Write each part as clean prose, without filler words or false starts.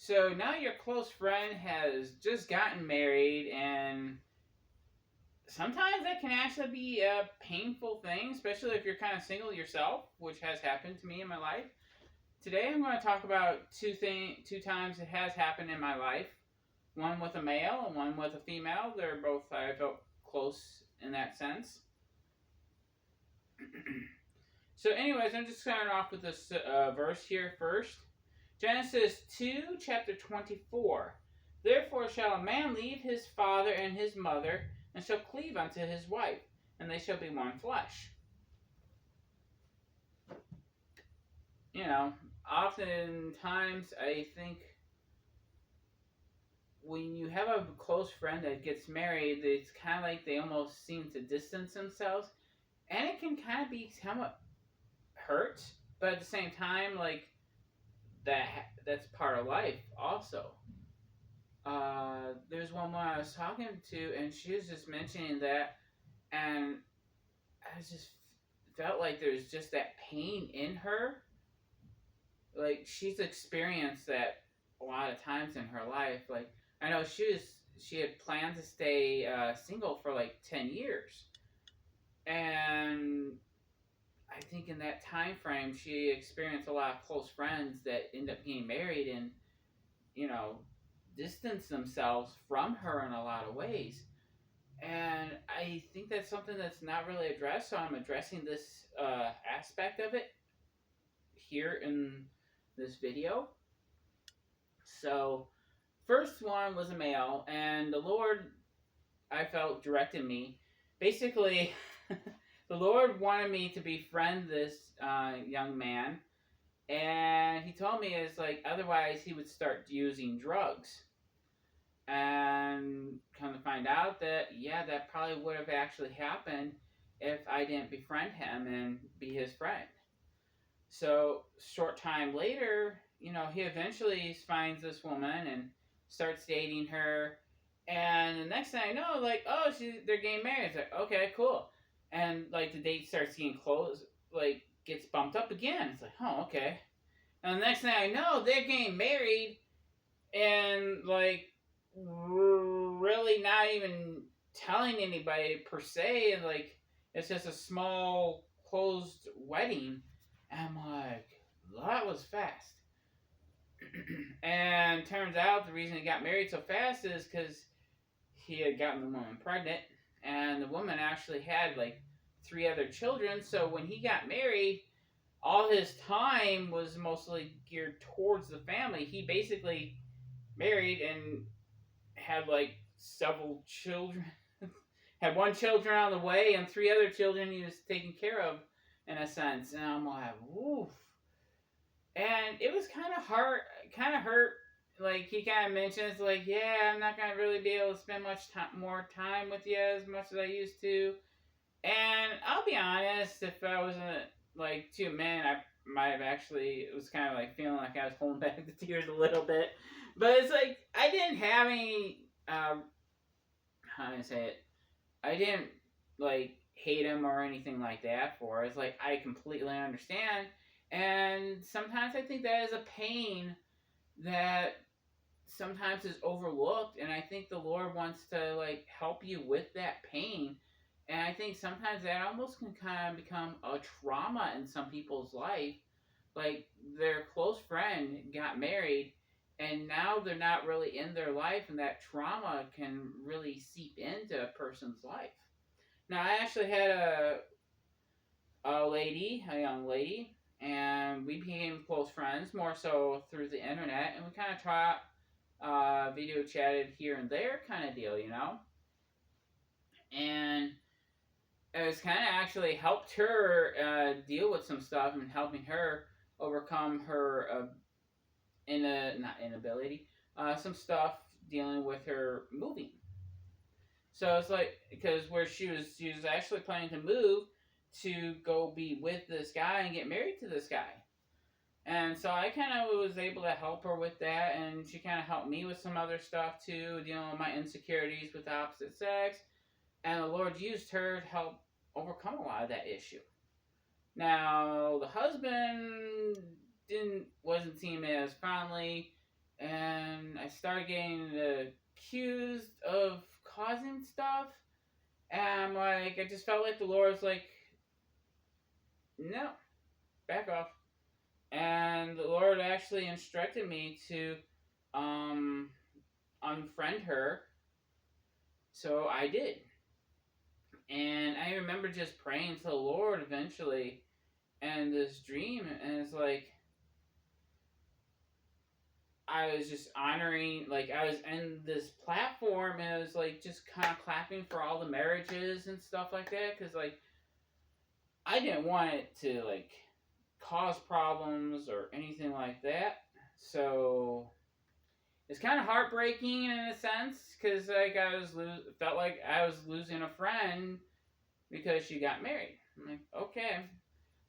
So now your close friend has just gotten married, and sometimes that can actually be a painful thing, especially if you're kind of single yourself, which has happened to me in my life. Today I'm going to talk about two times it has happened in my life. One with a male and one with a female. They're both I felt close in that sense. So, anyways, I'm just starting off with this verse here first. Genesis 2, chapter 24. Therefore shall a man leave his father and his mother, and shall cleave unto his wife, and they shall be one flesh. You know, oftentimes I think when you have a close friend that gets married, it's kind of like they almost seem to distance themselves, and it can kind of be somewhat hurt, but at the same time, like that's part of life also. There's one woman I was talking to, and she was just mentioning that, and I just felt like there's just that pain in her. Like she's experienced that a lot of times in her life. Like I know she had planned to stay single for like 10 years, and I think in that time frame she experienced a lot of close friends that end up getting married and you know distance themselves from her in a lot of ways. And I think that's something that's not really addressed, so I'm addressing this aspect of it here in this video. So, first one was a male, and the Lord, I felt, directed me. Basically, the Lord wanted me to befriend this young man, and he told me it's like otherwise he would start using drugs. And come to find out that yeah, that probably would have actually happened if I didn't befriend him and be his friend. So short time later, he eventually finds this woman and starts dating her. And the next thing I know, like, oh, they're getting married. It's like, okay, cool. And like the date starts getting close, like gets bumped up again. It's like, oh, okay. And the next thing I know, they're getting married, and like really not even telling anybody per se, and like it's just a small closed wedding. And I'm like, that was fast. And turns out the reason he got married so fast is because he had gotten the woman pregnant, and the woman actually had like 3 other children. So when he got married, all his time was mostly geared towards the family. He basically married and had like several children, had one children on the way, and 3 other children he was taking care of, in a sense. And I'm like, woof. And it was kind of hard, kind of hurt. Like he kind of mentions, like, yeah, I'm not gonna really be able to spend more time with you as much as I used to. And I'll be honest, if I wasn't like too man, I might have actually. It was kind of like feeling like I was holding back the tears a little bit. But it's like I didn't have any. How do I say it? I didn't like hate him or anything like that. For it's like I completely understand, and sometimes I think that is a pain that sometimes is overlooked, and I think the Lord wants to like help you with that pain. And I think sometimes that almost can kind of become a trauma in some people's life. Like their close friend got married, and now they're not really in their life, and that trauma can really seep into a person's life. Now, I actually had a young lady, and we became close friends more so through the internet, and we kind of video chatted here and there, kind of deal. And it was kind of actually helped her deal with some stuff and helping her overcome her not inability, some stuff dealing with her moving. So it's like because where she was actually planning to move to go be with this guy and get married to this guy. And so I kind of was able to help her with that, and she kind of helped me with some other stuff too, dealing with my insecurities with the opposite sex. And the Lord used her to help overcome a lot of that issue. Now the husband wasn't seen as fondly, and I started getting accused of causing stuff. And I'm like, I just felt like the Lord was like, no, back off. And the Lord actually instructed me to um, unfriend her. So I did. And I remember just praying to the Lord eventually, and this dream, and it's like I was just honoring, like I was in this platform, and I was like just kind of clapping for all the marriages and stuff like that, because like I didn't want it to like cause problems or anything like that. So it's kind of heartbreaking in a sense, because like felt like I was losing a friend because she got married. I'm like, okay.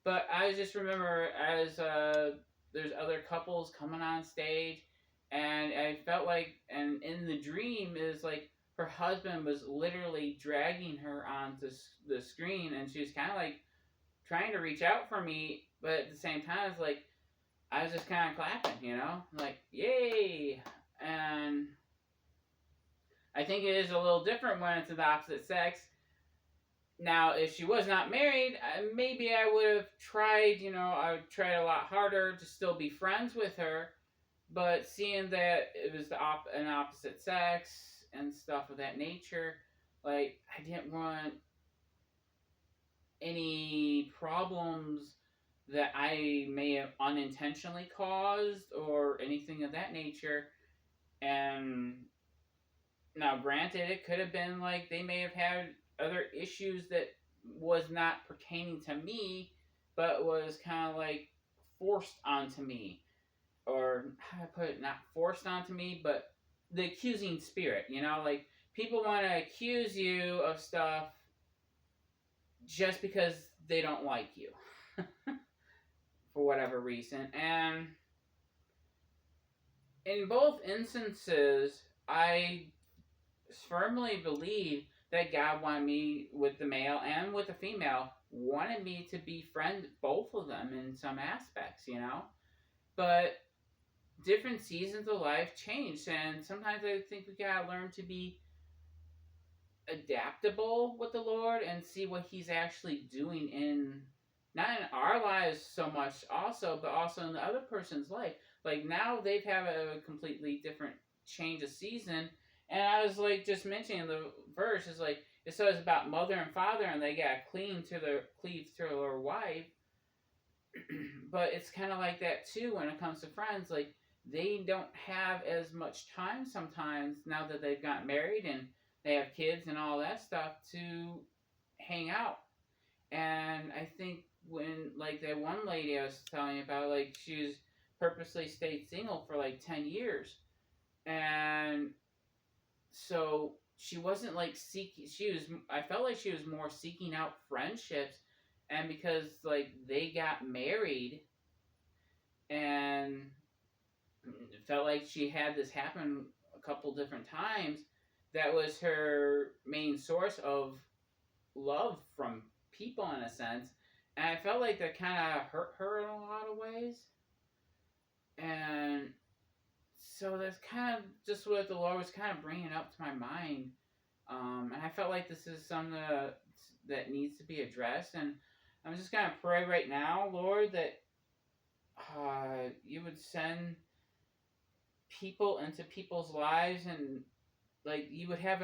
But I just remember as there's other couples coming on stage, and I felt like, and in the dream is like her husband was literally dragging her onto the screen, and she was kind of like trying to reach out for me, but at the same time, it's like I was just kind of clapping, like yay. And I think it is a little different when it's the opposite sex. Now, if she was not married, maybe I would have tried, I would try a lot harder to still be friends with her. But seeing that it was an opposite sex and stuff of that nature, like, I didn't want any problems that I may have unintentionally caused or anything of that nature. And now, granted, it could have been like they may have had other issues that was not pertaining to me, but was kind of like forced onto me. Or how do I put it? Not forced onto me, but the accusing spirit, like people want to accuse you of stuff just because they don't like you for whatever reason. And in both instances, I firmly believe that God wanted me with the male and with the female, wanted me to befriend both of them in some aspects. But different seasons of life change, and sometimes I think we gotta learn to be adaptable with the Lord and see what He's actually doing in not in our lives so much also, but also in the other person's life. Like now they've had a completely different change of season, and I was like just mentioning the verse is like it says about mother and father, and they got cleave to their wife. But it's kind of like that too when it comes to friends. Like they don't have as much time sometimes now that they've gotten married and they have kids and all that stuff to hang out. And I think when like that one lady I was telling you about, like she was purposely stayed single for like 10 years, and so she wasn't like seeking. She was. I felt like she was more seeking out friendships, and because like they got married, and it felt like she had this happen a couple different times. That was her main source of love from people in a sense, and I felt like that kind of hurt her in a lot of ways. And so that's kind of just what the Lord was kind of bringing up to my mind, and I felt like this is something that needs to be addressed. And I'm just gonna pray right now, Lord, that you would send people into people's lives, and like you would have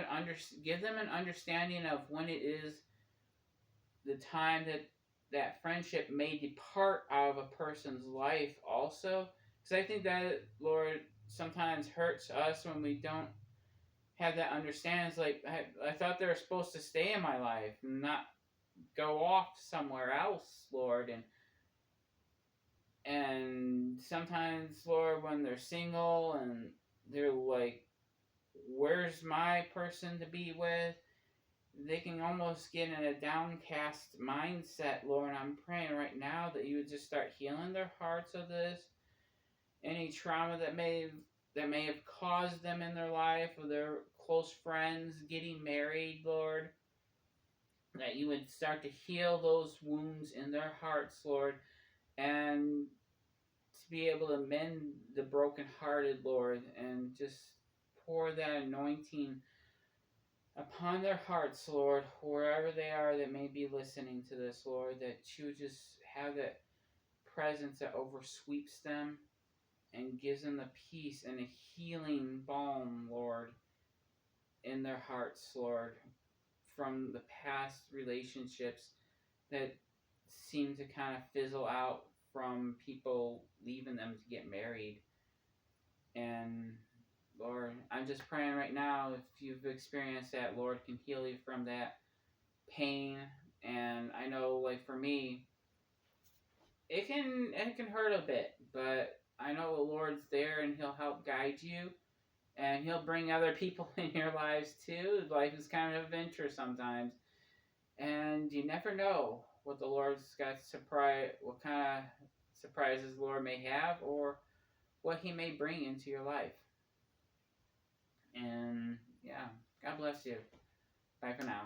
give them an understanding of when it is the time that friendship may depart out of a person's life also, because I think that Lord sometimes hurts us when we don't have that understanding. It's like I thought they were supposed to stay in my life and not go off somewhere else, Lord. And sometimes, Lord, when they're single and they're like, where's my person to be with? They can almost get in a downcast mindset, Lord. I'm praying right now that you would just start healing their hearts of this. Any trauma that may have caused them in their life, or their close friends getting married, Lord, that you would start to heal those wounds in their hearts, Lord, and to be able to mend the brokenhearted, Lord, and just pour that anointing upon their hearts, Lord, wherever they are that may be listening to this, Lord, that you would just have that presence that oversweeps them and gives them the peace and a healing balm, Lord, in their hearts, Lord, from the past relationships that seem to kind of fizzle out from people leaving them to get married. And Lord, I'm just praying right now, if you've experienced that, Lord can heal you from that pain. And I know, like, for me, it can hurt a bit, but I know the Lord's there and He'll help guide you, and He'll bring other people in your lives too. Life is kind of an adventure sometimes, and you never know what the Lord's got what kind of surprises the Lord may have, or what He may bring into your life. And yeah, God bless you. Bye for now.